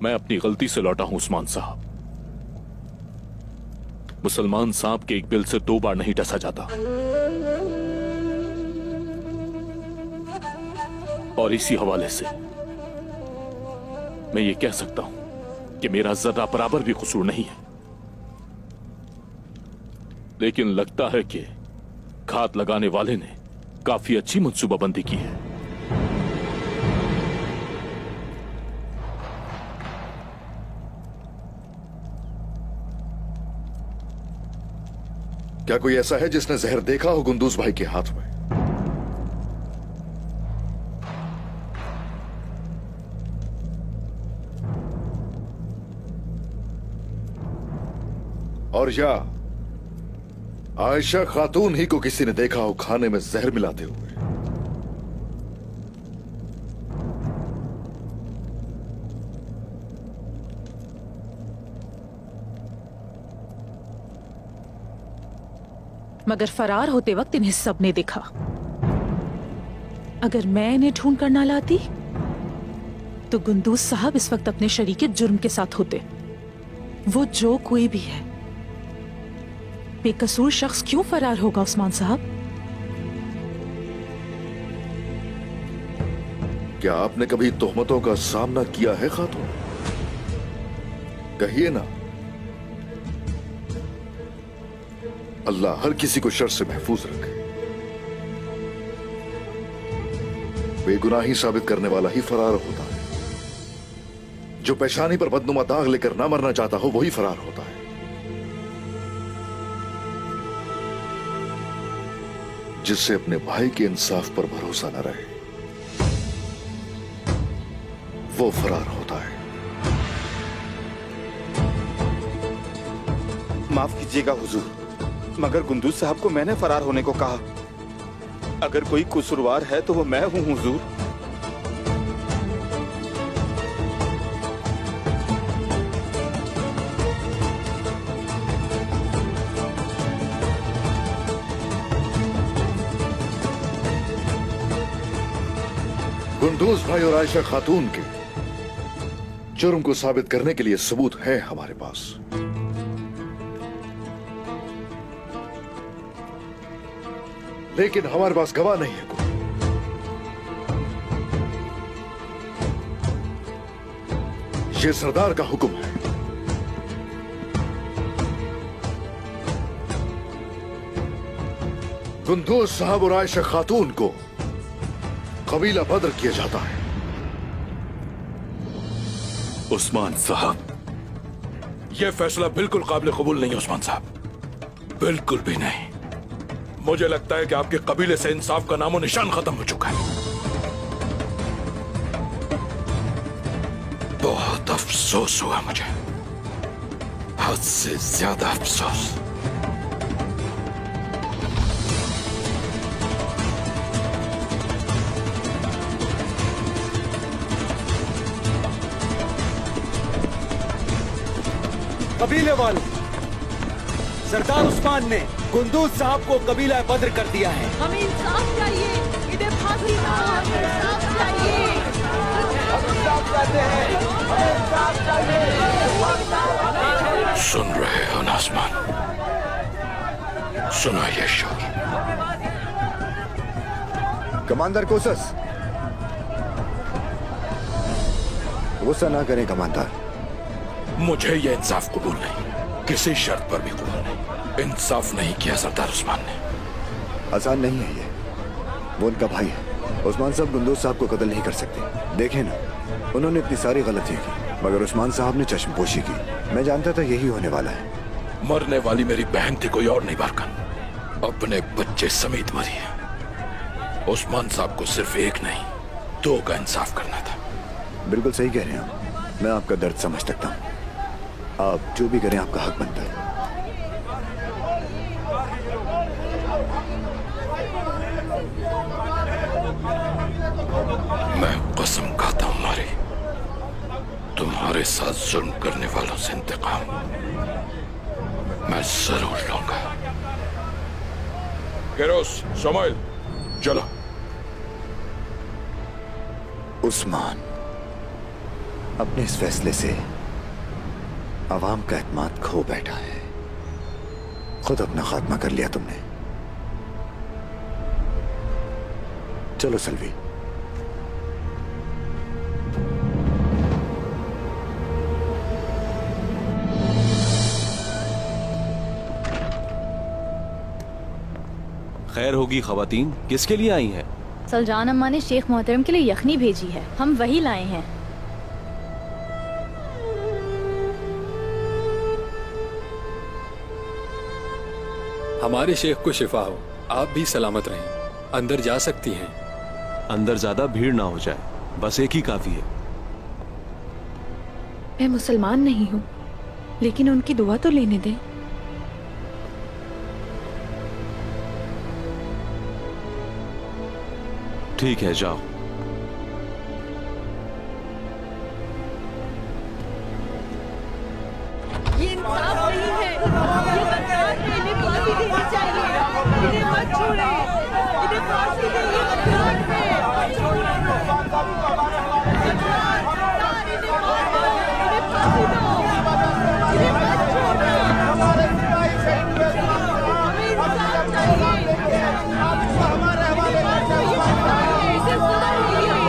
मैं अपनी गलती से लौटा हूं उस्मान साहब। मुसलमान सांप के एक बिल से 2 बार नहीं डसा जाता। और इसी हवाले से मैं ये कह सकता हूं कि मेरा जर्रा बराबर भी कसूर नहीं है। लेकिन लगता है कि घात लगाने वाले ने काफी अच्छी मंसूबाबंदी की है। क्या कोई ऐसा है जिसने जहर देखा हो गुंदूज भाई के हाथ में? और या आयशा खातून ही को किसी ने देखा हो खाने में जहर मिलाते हुए? मगर फरार होते वक्त इन्हें सब ने देखा। अगर मैं इन्हें ढूंढ कर ना लाती तो गुंदूज साहब इस वक्त अपने शरीके जुर्म के साथ होते। वो जो कोई भी है, बेकसूर शख्स क्यों फरार होगा उस्मान साहब? क्या आपने कभी तोहमतों का सामना किया है खातून? कहिए ना। अल्लाह हर किसी को शर से महफूज रखे। बेगुनाही साबित करने वाला ही फरार होता है। जो पेशानी पर बदनुमा दाग लेकर ना मरना चाहता हो वही फरार होता है। जिससे अपने भाई के इंसाफ पर भरोसा न रहे वो फरार होता है। माफ कीजिएगा हुजूर, मगर गुंदूज साहब को मैंने फरार होने को कहा। अगर कोई कसूरवार है तो वो मैं हूं हुजूर। गुंदूज भाई और आयशा खातून के जुर्म को साबित करने के लिए सबूत है हमारे पास। लेकिन हमारे पास गवाह नहीं है कोई। ये सरदार का हुक्म है। गुंदूज साहब और आयशा खातून को कबीला बद्र किया जाता है। उस्मान साहब, यह फैसला बिल्कुल काबिल कबूल नहीं है उस्मान साहब, बिल्कुल भी नहीं। मुझे लगता है कि आपके कबीले से इंसाफ का नामो निशान खत्म हो चुका है। बहुत अफसोस हुआ मुझे, हद से ज्यादा अफसोस। कबीले वाले, सरदार उस्मान ने गुंदूज साहब को कबीला बद्र कर दिया है। हमें इंसाफ चाहिए, इधर फांसी ना हो, हमें इंसाफ चाहिए। हम इंसाफ चाहते हैं, हमें इंसाफ चाहिए। सुन रहे हो ना उस्मान, सुना ये शोर। कमांडर कोसस, गुस्सा ना करें कमांडर। मुझे ये इंसाफ कबूल नहीं, किसी शर्त पर भी कबूल नहीं। इंसाफ नहीं किया सरदार उस्मान ने। आसान नहीं है ये, वो उनका भाई है। उस्मान साहब गुंदूज साहब को कत्ल नहीं कर सकते। देखें ना, उन्होंने इतनी सारी गलतियां की मगर उस्मान साहब ने चश्मपोशी की। मैं जानता था यही होने वाला है। मरने वाली मेरी बहन थी, कोई और नहीं बारकन। अपने बच्चे समेत मरी है। उस्मान साहब को सिर्फ एक नहीं 2 का इंसाफ करना था। बिल्कुल सही कह रहे हैं आप, मैं आपका दर्द समझ सकता हूँ। आप जो भी करें आपका हक बनता है। मैं कसम खाता हूं मारी, तुम्हारे साथ जुल्म करने वालों से इंतकाम मैं जरूर लूंगा। गिरोस, समाइल, चलो। उस्मान, अपने इस फैसले से आवाम का एतमाद खो बैठा है। खुद अपना खात्मा कर लिया तुमने। चलो सलवी। खैर होगी खवातीन, किसके लिए आई हैं? सलजान अम्मा ने शेख मोहतरम के लिए यखनी भेजी है, हम वही लाए हैं। हमारे शेख को शिफा हो, आप भी सलामत रहें। अंदर जा सकती हैं। अंदर ज्यादा भीड़ ना हो जाए, बस एक ही काफी है। मैं मुसलमान नहीं हूँ, लेकिन उनकी दुआ तो लेने दें। ठीक है, जाओ। ये इंसाफ नहीं है, ये गद्दार है, इन्हें फांसी देनी चाहिए। इन्हें मत छोड़े, इन्हें फांसी दे, ये गद्दार है। गद्दार, इन्हें मारो, इन्हें फांसी दो, इन्हें मत छोड़ो। हमें इंसाफ चाहिए। इसे सजा मिलिए।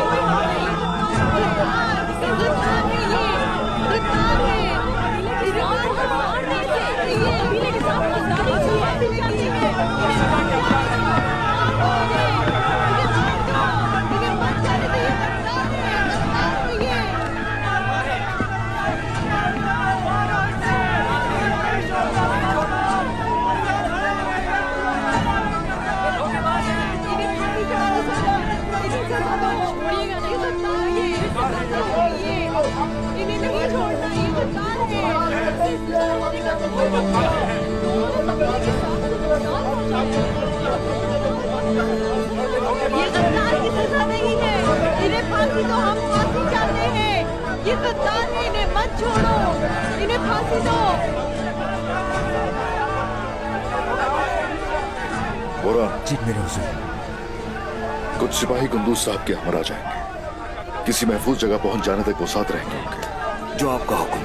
इसे गद्दार है, ये गद्दार है। इन्हें नहीं छोड़ना, ये गद्दार है। ये गद्दार की सजा नहीं है, इन्हें फांसी दो, हम फांसी चाहते हैं। ये गद्दार है, इन्हें मत छोड़ो, इन्हें फांसी दो। बोरा, जी मेरे हुजूर। कुछ सिपाही कुंदूज साहब के हमर आ जाएंगे। किसी महफूज जगह पहुंच जाने तक वो साथ रहेंगे उनके। जो आपका हुक्म।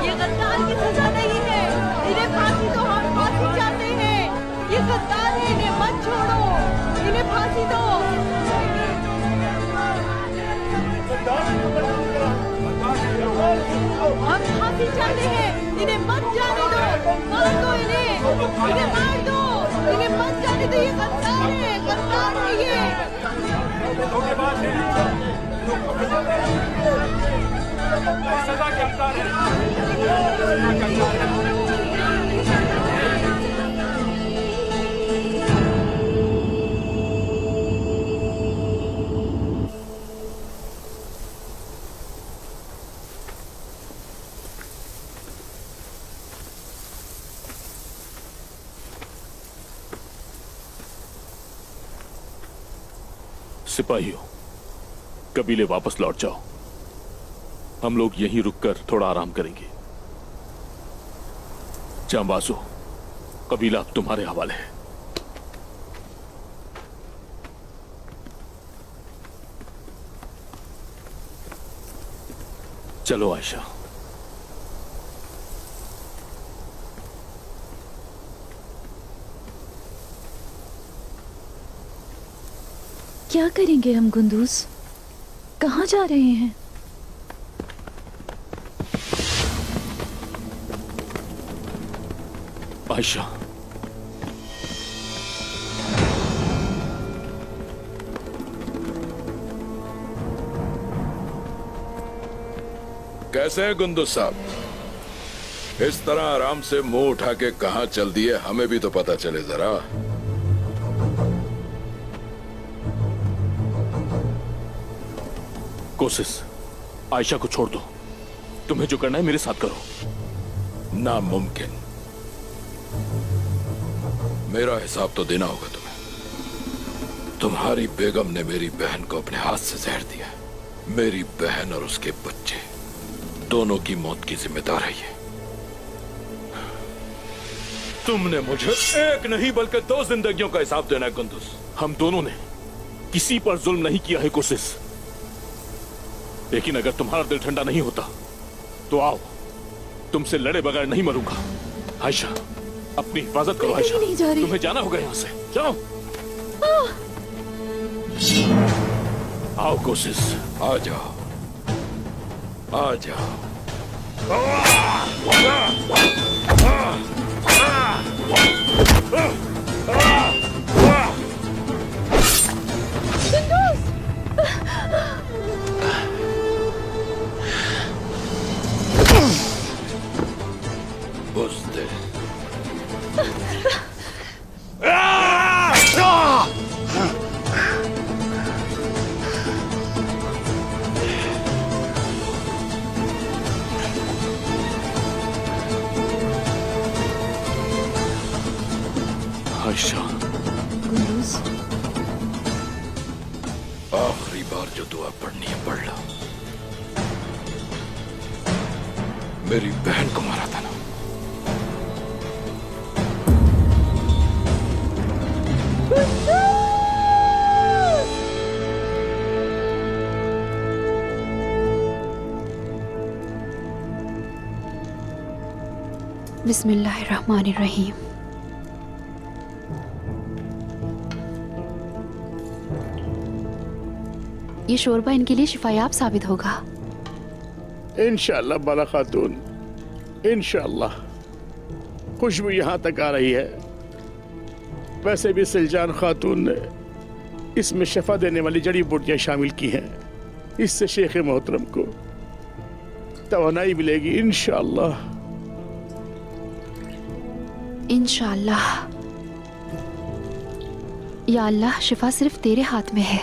ये गद्दार की सजा नहीं है, इन्हें फांसी दो, हम फांसी चाहते हैं। ये गद्दार है, इन्हें मत छोड़ो, इन्हें फांसी दो। हम फांसी चाहते हैं, इन्हें मत जाने दो, मार दो इन्हें मार दो, इन्हें मत जाने दो। ये गद्दार है, गद्दार है ये। सिपाहियों, कबीले वापस लौट जाओ। हम लोग यहीं रुककर थोड़ा आराम करेंगे। जांबाजो, कबीला अब तुम्हारे हवाले है। चलो आयशा। क्या करेंगे हम गुंदूज? कहाँ जा रहे हैं? आयशा, कैसे हैं गुंदुज साहब? इस तरह आराम से मुंह उठा के कहां चल दिए, हमें भी तो पता चले जरा। कोशिश, आयशा को छोड़ दो। तुम्हें जो करना है मेरे साथ करो। नामुमकिन। मेरा हिसाब तो देना होगा तुम्हें। तुम्हारी बेगम ने मेरी बहन को अपने हाथ से जहर दिया। मेरी बहन और उसके बच्चे दोनों की मौत की जिम्मेदार है ये। तुमने मुझे एक नहीं बल्कि 2 जिंदगियों का हिसाब देना है गुंदुज। हम दोनों ने किसी पर जुल्म नहीं किया है कोशिश। लेकिन अगर तुम्हारा दिल ठंडा नहीं होता तो आओ, तुमसे लड़े बगैर नहीं मरूंगा। आयशा, अपनी हिफाजत करो। आयशा, नहीं जा रही। तुम्हें जाना होगा यहाँ से। जाओ। आओ कोशिश, आ जाओ, आ जाओ। बुज़दिल। आयशा, गुंदूज, आखिरी बार जो दुआ पढ़नी है पढ़ लो। मेरी बहन को मारा था ना। बिस्मिल्लाहिर्रहमानिर्रहीम। ये शोरबा इनके लिए शिफायाब साबित होगा। इंशाअल्लाह बाला खातून, इंशाअल्लाह। खुशबू यहाँ तक आ रही है। वैसे भी सिलजान खातून ने इसमें शफा देने वाली जड़ी बूटियां शामिल की हैं। इससे शेख मोहतरम को तवानाई मिलेगी इंशाअल्लाह। इंशाअल्लाह। या अल्लाह, शिफा सिर्फ तेरे हाथ में है।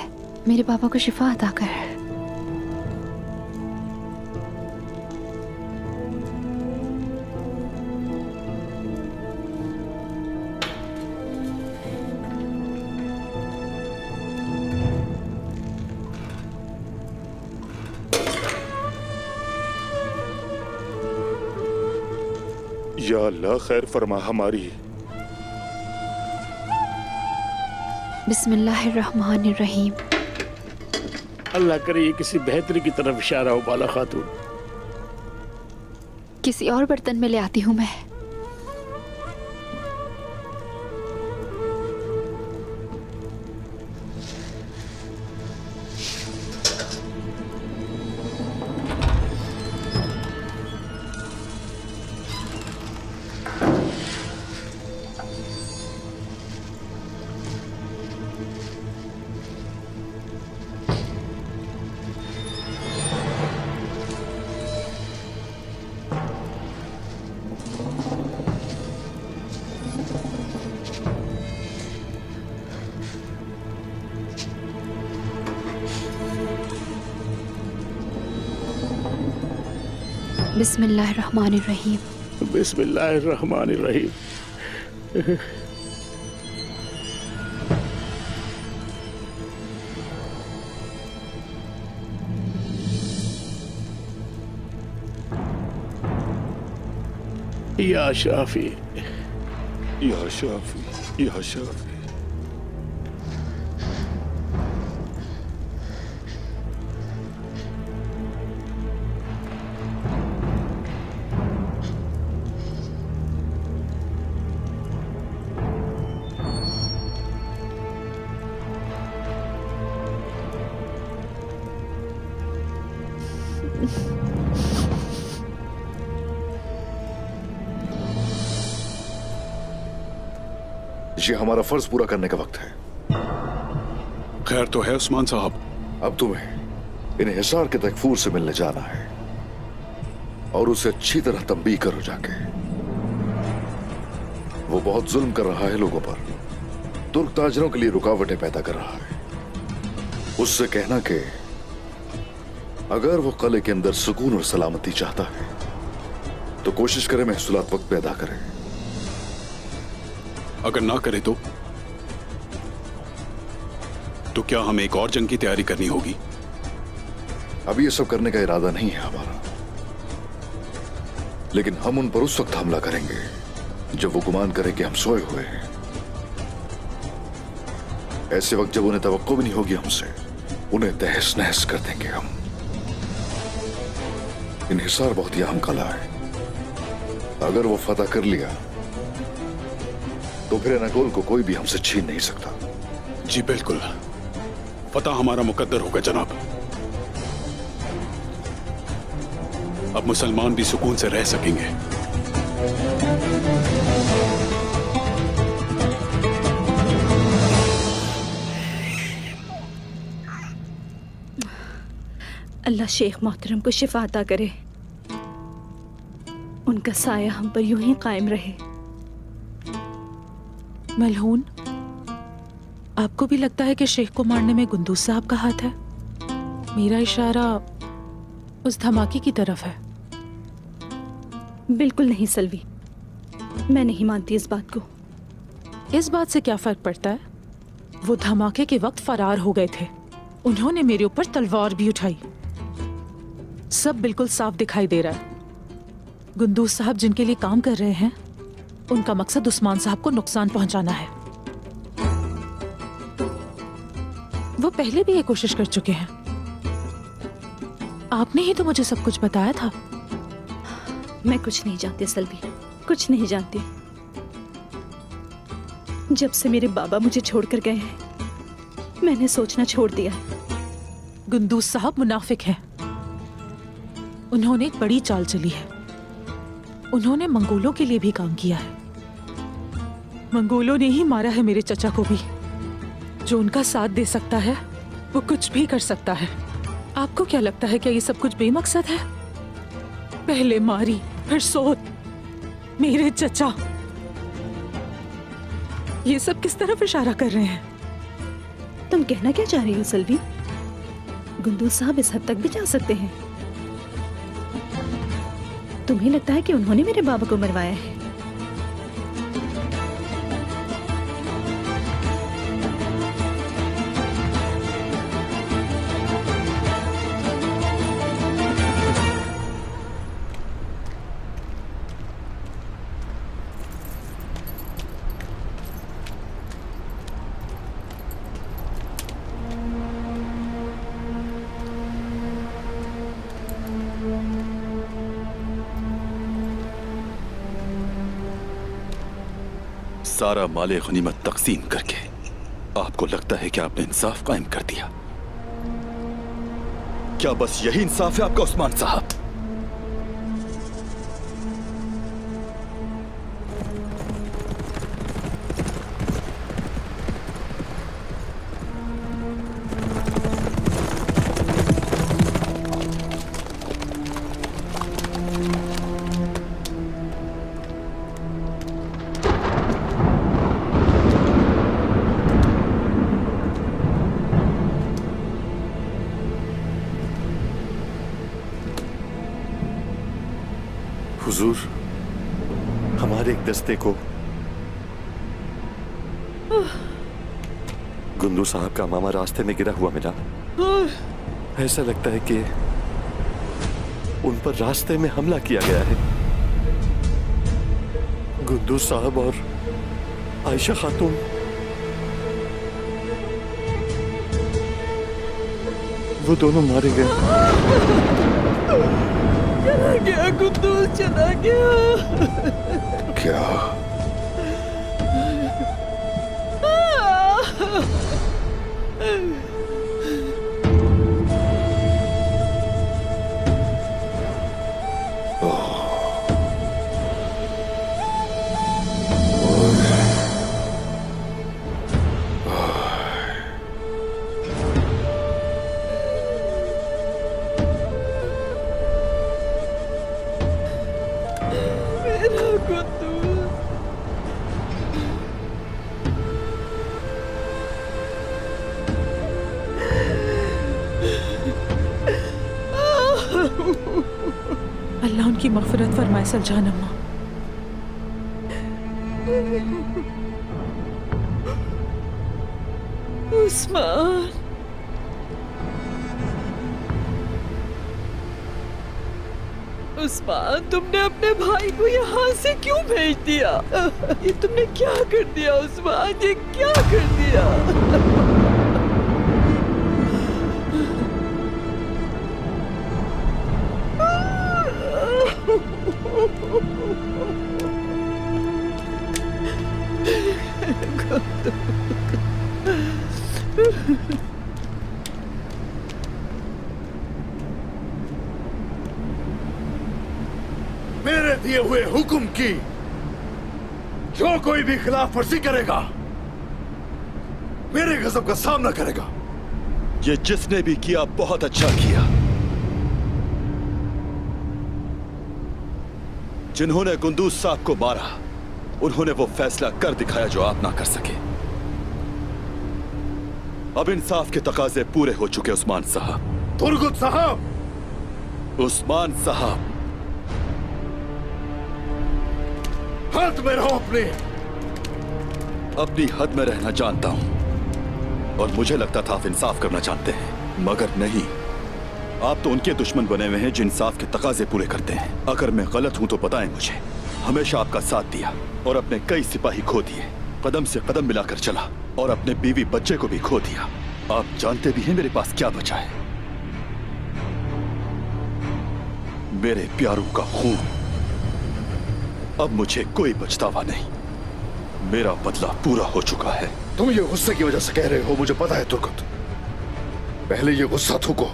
मेरे पापा को शिफा अता कर। या अल्लाह, खैर फरमा हमारी। बिस्मिल्लाहिर्रहमानिर्रहीम। अल्लाह करे ये किसी बेहतरी की तरफ इशारा हो बाला खातून। किसी और बर्तन में ले आती हूँ मैं। बिस्मिल्लाहिर्रहमानिर्रहीम। बिस्मिल्लाहिर्रहमानिर्रहीम। या शाफी, या शाफी, या शाफी। ये हमारा फर्ज पूरा करने का वक्त है। खैर तो है उस्मान साहब। अब तुम्हें इन्हें हिसार के तकफूर से मिलने जाना है और उसे अच्छी तरह तंबीह करो जाके। वो बहुत जुल्म कर रहा है लोगों पर, तुर्क ताजरों के लिए रुकावटें पैदा कर रहा है। उससे कहना कि अगर वो किले के अंदर सुकून और सलामती चाहता है तो कोशिश करे महसूलात वक्त पैदा करे। अगर ना करे तो क्या हमें एक और जंग की तैयारी करनी होगी? अभी ये सब करने का इरादा नहीं है हमारा, लेकिन हम उन पर उस वक्त हमला करेंगे जब वो गुमान करे कि हम सोए हुए हैं। ऐसे वक्त जब उन्हें तवक्को भी नहीं होगी हमसे, उन्हें तहस नहस कर देंगे हम। इन्हिसार बहुत ही अहम कला है। अगर वो फतह कर लिया तो फिर अनाकोल को कोई भी हमसे छीन नहीं सकता। जी बिल्कुल, फतह हमारा मुकद्दर होगा जनाब। अब मुसलमान भी सुकून से रह सकेंगे। अल्लाह शेख मोहतरम को शिफा अता करे, उनका साया हम पर यूं ही कायम रहे। मलहून, आपको भी लगता है कि शेख को मारने में गुंदूज साहब का हाथ है? मेरा इशारा उस धमाके की तरफ है। बिल्कुल नहीं सलवी, मैं नहीं मानती इस बात को। इस बात से क्या फर्क पड़ता है? वो धमाके के वक्त फरार हो गए थे। उन्होंने मेरे ऊपर तलवार भी उठाई। सब बिल्कुल साफ दिखाई दे रहा है। गुंदूज साहब जिनके लिए काम कर रहे हैं, उनका मकसद उस्मान साहब को नुकसान पहुंचाना है। वो पहले भी ये कोशिश कर चुके हैं। आपने ही तो मुझे सब कुछ बताया था। मैं कुछ नहीं जानती सलवी, कुछ नहीं जानती। जब से मेरे बाबा मुझे छोड़कर गए हैं, मैंने सोचना छोड़ दिया। गुंदूज साहब मुनाफिक हैं। उन्होंने एक बड़ी चाल चली है। उन्होंने मंगोलों के लिए भी काम किया है। मंगोलों ने ही मारा है मेरे चचा को भी। जो उनका साथ दे सकता है, वो कुछ भी कर सकता है। आपको क्या लगता है कि ये सब कुछ बेमकसद है? पहले मारी, फिर सोत, मेरे चचा। ये सब किस तरफ इशारा कर रहे हैं? तुम कहना क्या चाह रही हो सलवी? गुंदूज साहब इस हद तक भी जा सकते हैं? तुम्हें लगता है कि उन्होंने मेरे बाबा को मरवाया है? सारा माले गनीमत तकसीम करके आपको लगता है कि आपने इंसाफ कायम कर दिया? क्या बस यही इंसाफ है आपका उस्मान साहब? हुजूर, हमारे एक दस्ते को गुंदू साहब का मामा रास्ते में गिरा हुआ मिला। ऐसा लगता है कि उन पर रास्ते में हमला किया गया है। गुंदू साहब और आयशा खातून वो दोनों मारे गए। चला गया गुंदूज, चला गया। क्या? अल्लाह उनकी मग़फ़िरत फरमाए सलजान अम्मा। उस्मान, उस्मान, तुमने अपने भाई को यहाँ से क्यों भेज दिया? ये तुमने क्या कर दिया उस्मान? ये क्या कर दिया? मेरे दिए हुए हुक्म की जो कोई भी खिलाफ वर्जी करेगा मेरे गजब का सामना करेगा। ये जिसने भी किया बहुत अच्छा किया। जिन्होंने कुंदूज साहब को मारा उन्होंने वो फैसला कर दिखाया जो आप ना कर सके। अब इंसाफ के तकाजे पूरे हो चुके उस्मान साहब। तुर्गुत साहब, उस्मान साहब, हद में रहो। अपनी हद में रहना जानता हूं और मुझे लगता था आप इंसाफ करना चाहते हैं, मगर नहीं। आप तो उनके दुश्मन बने हुए हैं जो इंसाफ के तकाजे पूरे करते हैं। अगर मैं गलत हूं तो बताएं मुझे। हमेशा आपका साथ दिया और अपने कई सिपाही खो दिए, कदम से कदम मिलाकर चला और अपने बीवी बच्चे को भी खो दिया। आप जानते भी हैं मेरे पास क्या बचा है, मेरे प्यारों का खून। अब मुझे कोई पछतावा नहीं, मेरा बदला पूरा हो चुका है। तुम ये गुस्से की वजह से कह रहे हो, मुझे पता है तुर्गुत। पहले ये गुस्सा थूको,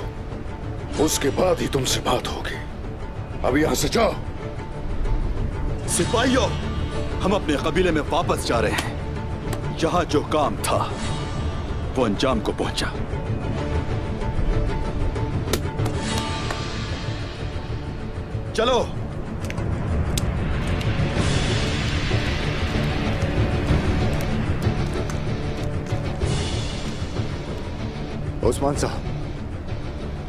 उसके बाद ही तुमसे बात होगी। अब यहां से जाओ। सिपाहियों, हम अपने कबीले में वापस जा रहे हैं। जहां जो काम था वो अंजाम को पहुंचा। चलो। उस्मान साहब,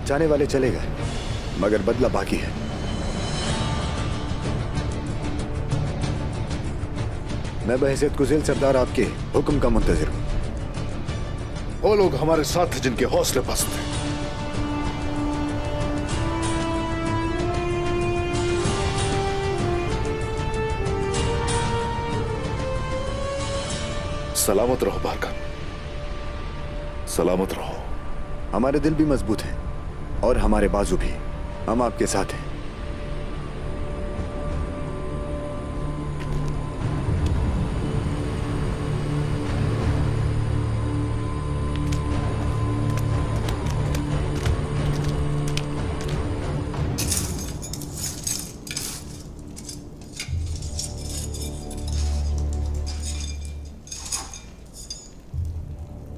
जाने वाले चले गए मगर बदला बाकी है। मैं बहैसियत कुज़िल सरदार आपके हुक्म का मुंतजिर हूं। वो लोग हमारे साथ थे जिनके हौसले पस्त थे। सलामत रहो बारका, सलामत रहो। हमारे दिल भी मजबूत हैं और हमारे बाजू भी। हम आपके साथ हैं।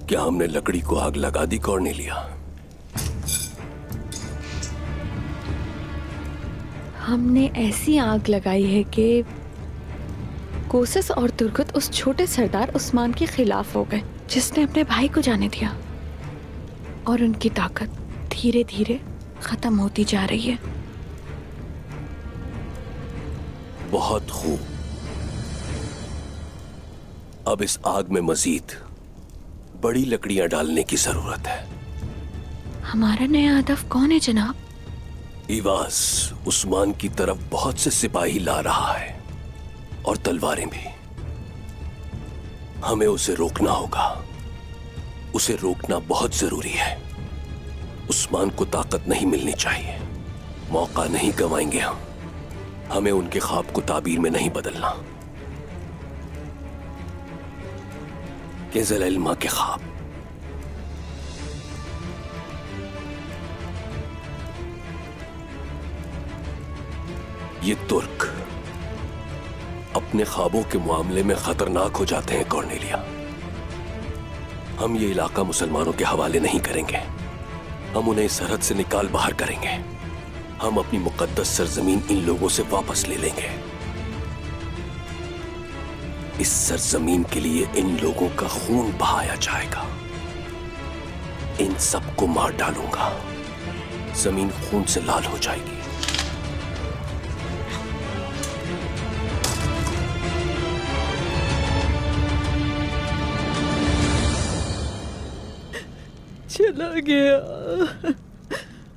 क्या हमने लकड़ी को आग लगा दी कॉर्नेलिया? हमने ऐसी आग लगाई है कि कोसिस और तुर्गुत उस छोटे सरदार उस्मान के खिलाफ हो गए जिसने अपने भाई को जाने दिया, और उनकी ताकत धीरे धीरे खत्म होती जा रही है। बहुत खूब। अब इस आग में मजीद बड़ी लकड़ियां डालने की जरूरत है। हमारा नया हदफ कौन है जनाब? इवास उस्मान की तरफ बहुत से सिपाही ला रहा है और तलवारें भी। हमें उसे रोकना होगा। उसे रोकना बहुत जरूरी है। उस्मान को ताकत नहीं मिलनी चाहिए। मौका नहीं गंवाएंगे हम। हमें उनके ख्वाब को ताबीर में नहीं बदलना। केज़ल इल्मा के ख्वाब। ये तुर्क अपने ख्वाबों के मामले में खतरनाक हो जाते हैं कॉर्नेलिया। हम ये इलाका मुसलमानों के हवाले नहीं करेंगे। हम उन्हें सरहद से निकाल बाहर करेंगे। हम अपनी मुकद्दस सरजमीन इन लोगों से वापस ले लेंगे। इस सरजमीन के लिए इन लोगों का खून बहाया जाएगा। इन सबको मार डालूंगा। जमीन खून से लाल हो जाएगी। चला गया,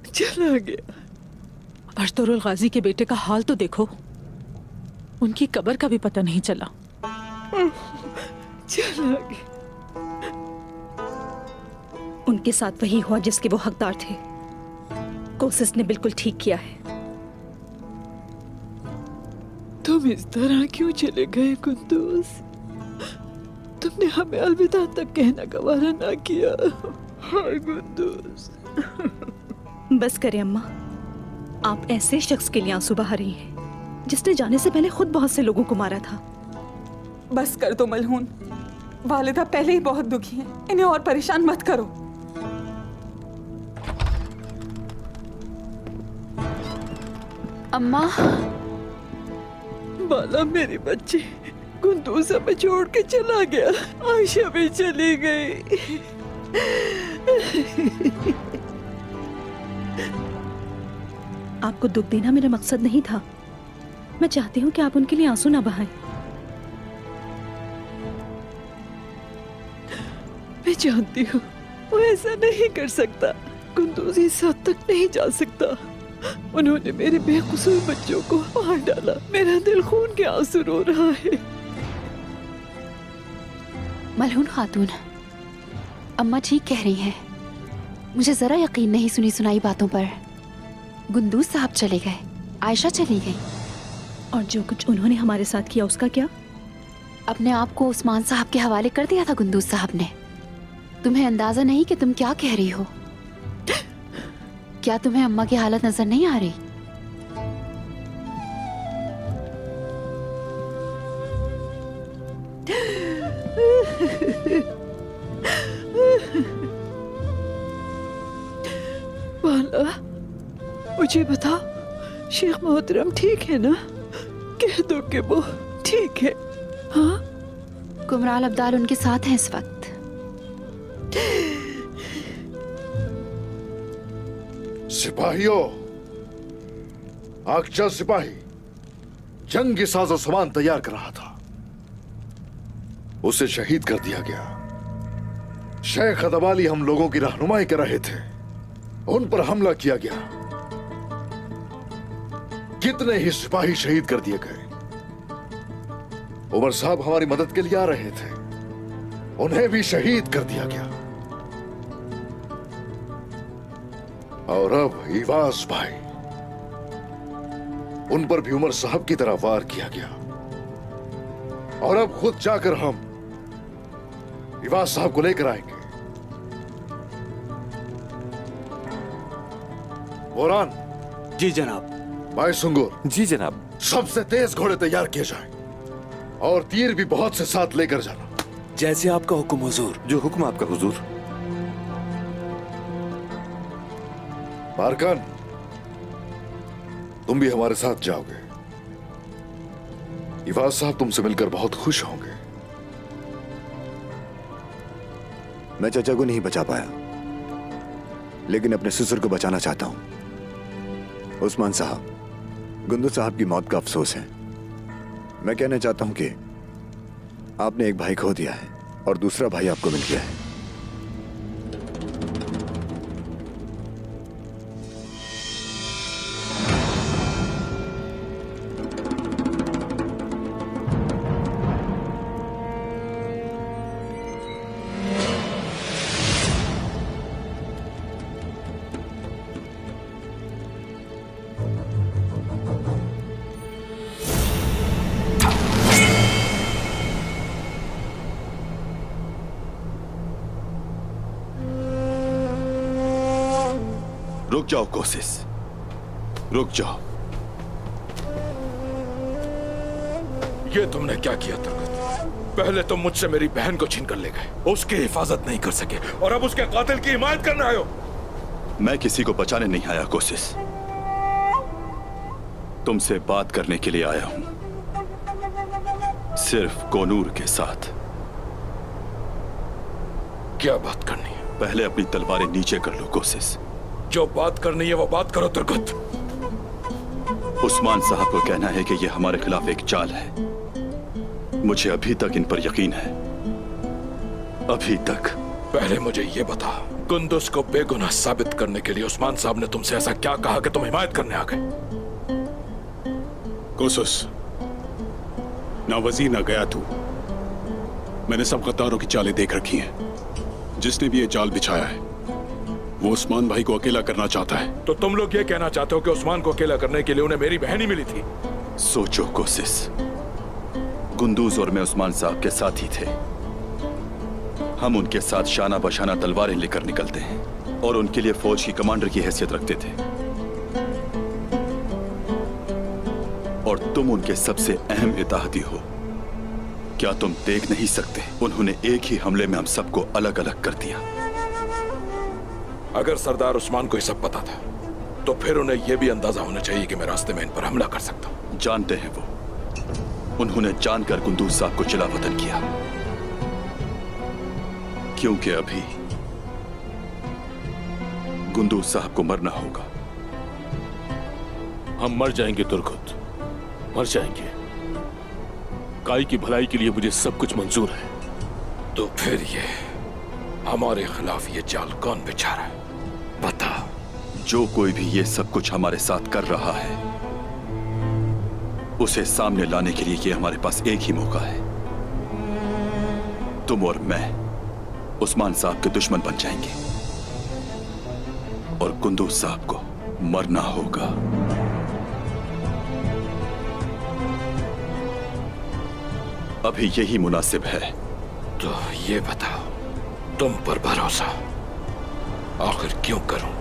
चला गया। अश्तरुल गाजी के बेटे का हाल तो देखो। उनकी कब्र का भी पता नहीं चला। चला गया। उनके साथ वही हुआ जिसके वो हकदार थे। कोसिस ने बिल्कुल ठीक किया है। तुम इस तरह क्यों चले गए कुंदूज? तुमने हमें अलविदा तक कहना गवारा ना किया। हाय कुंदूज। बस करें अम्मा, आप ऐसे शख्स के लिए आंसू बहा रही हैं जिसने जाने से पहले खुद बहुत से लोगों को मारा था। बस कर दो मलहून, वालिदा पहले ही बहुत दुखी हैं, इन्हें और परेशान मत करो। अम्मा, बाला मेरी बच्ची कुंदूस हमें छोड़ के चला गया, आयशा भी चली गई। आपको दुख देना मेरा मकसद नहीं था। मैं चाहती हूँ कि आप उनके लिए आंसू ना बहाएं। मैं जानती हूँ वो ऐसा नहीं कर सकता, कुंदूस इस हद तक नहीं जा सकता। उन्होंने मेरे बेकसूर बच्चों को मार डाला, मेरा दिल खून के आंसू रो रहा है। मलहून खातून, अम्मा ठीक कह रही हैं। मुझे जरा यकीन नहीं सुनी सुनाई बातों पर। गुंदूस साहब चले गए, आयशा चली गई, और जो कुछ उन्होंने हमारे साथ किया उसका क्या? अपने आप को उस्मान साहब के हवाले कर दिया था गुंदूस साहब ने। तुम्हें अंदाजा नहीं कि तुम क्या कह रही हो? क्या तुम्हें अम्मा की हालत नजर नहीं आ रही? बाला, मुझे बता, शेख मोहतरम ठीक है ना? कह दो कि वो ठीक है। हाँ, कुमराल अब्दाल उनके साथ हैं इस वक्त। सिपाहियों, आगचा सिपाही जंगी साजो सामान तैयार कर रहा था, उसे शहीद कर दिया गया। शेख अदवाली हम लोगों की रहनुमाई कर रहे थे, उन पर हमला किया गया। कितने ही सिपाही शहीद कर दिए गए। उमर साहब हमारी मदद के लिए आ रहे थे, उन्हें भी शहीद कर दिया गया। और अब इवाज भाई, उन पर भी उमर साहब की तरह वार किया गया। और अब खुद जाकर हम इवाज साहब को लेकर आएंगे। बोरान। जी जनाब। भाई सुंगुर। जी जनाब। सबसे तेज घोड़े तैयार किए जाएं और तीर भी बहुत से साथ लेकर जाना। जैसे आपका हुक्म हुजूर। जो हुक्म आपका हुजूर। बारकान, तुम भी हमारे साथ जाओगे। इवाज साहब तुमसे मिलकर बहुत खुश होंगे। मैं चाचा को नहीं बचा पाया, लेकिन अपने ससुर को बचाना चाहता हूं। उस्मान साहब, गुंदू साहब की मौत का अफसोस है। मैं कहना चाहता हूं कि आपने एक भाई खो दिया है और दूसरा भाई आपको मिल गया है। रुक जाओ कोशिश, रुक जाओ। ये तुमने क्या किया तुर्गत? पहले तुम मुझसे मेरी बहन को छीन कर ले गए, उसकी हिफाजत नहीं कर सके, और अब उसके कातिल की हिमायत करने आए हो। मैं किसी को बचाने नहीं आया कोशिश, तुमसे बात करने के लिए आया हूं, सिर्फ कोनूर के साथ। क्या बात करनी है? पहले अपनी तलवारें नीचे कर लो कोशिश। जो बात करनी है वो बात करो तुर्गत। उस्मान साहब को कहना है कि यह हमारे खिलाफ एक चाल है। मुझे अभी तक इन पर यकीन है, अभी तक। पहले मुझे ये बता, कुंदुस को बेगुनाह साबित करने के लिए उस्मान साहब ने तुमसे ऐसा क्या कहा कि तुम हिमायत करने आ गए? कोसुस, ना वजीर ना गया तू, मैंने सब गद्दारों की चालें देख रखी हैं। जिसने भी ये जाल बिछाया है वो उस्मान भाई को अकेला करना चाहता है। तो तुम लोग ये कहना चाहते हो कि उस्मान को अकेला करने के लिए उन्हें मेरी बहन ही मिली थी? सोचो कोशिश, गुंदूज और मैं उस्मान साहब के साथ ही थे। हम उनके साथ शाना बशाना तलवारें लेकर निकलते हैं और उनके लिए फौज की कमांडर की हैसियत रखते थे। और तुम उनके सबसे अहम इताहती हो। क्या तुम देख नहीं सकते? उन्होंने एक ही हमले में हम सबको अलग अलग कर दिया। अगर सरदार उस्मान को ये सब पता था तो फिर उन्हें यह भी अंदाजा होना चाहिए कि मैं रास्ते में इन पर हमला कर सकता हूं। जानते हैं वो, उन्होंने जानकर कुंदूज साहब को चिलावतन किया, क्योंकि अभी कुंदूज साहब को मरना होगा। हम मर जाएंगे तुर्गुत, मर जाएंगे। काई की भलाई के लिए मुझे सब कुछ मंजूर है। तो फिर ये हमारे खिलाफ ये चाल कौन बिछा रहा है? बता। जो कोई भी ये सब कुछ हमारे साथ कर रहा है, उसे सामने लाने के लिए ये हमारे पास एक ही मौका है। तुम और मैं उस्मान साहब के दुश्मन बन जाएंगे और कुंदूज साहब को मरना होगा। अभी यही मुनासिब है। तो ये बताओ, तुम पर भरोसा आखिर क्यों करूं?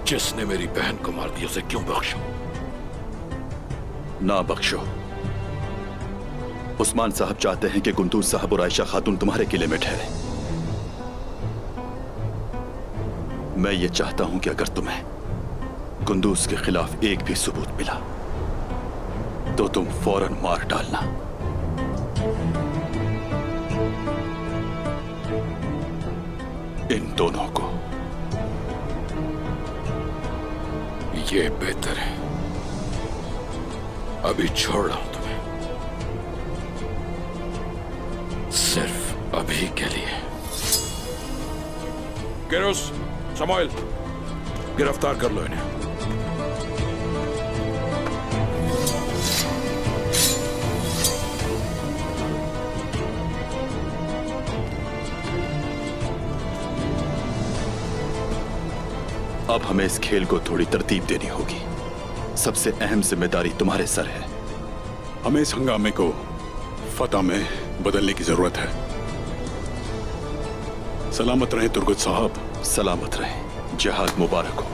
जिसने मेरी बहन को मार दिया उसे क्यों बख्शो? ना बख्शो। उस्मान साहब चाहते हैं कि कुंदूज साहब और आयशा खातून तुम्हारे किले में ठहरे। मैं ये चाहता हूं कि अगर तुम्हें कुंदूज के खिलाफ एक भी सबूत मिला तो तुम फौरन मार डालना। इन दोनों को। ये बेहतर है। अभी छोड़ रहा हूं तुम्हें, सिर्फ अभी के लिए। गिरोस, शमुएल, गिरफ्तार कर लो इन्हें। अब हमें इस खेल को थोड़ी तरतीब देनी होगी। सबसे अहम जिम्मेदारी तुम्हारे सर है। हमें इस हंगामे को फतह में बदलने की जरूरत है। सलामत रहे तुर्गुत साहब। सलामत रहे। जिहाद मुबारक हो।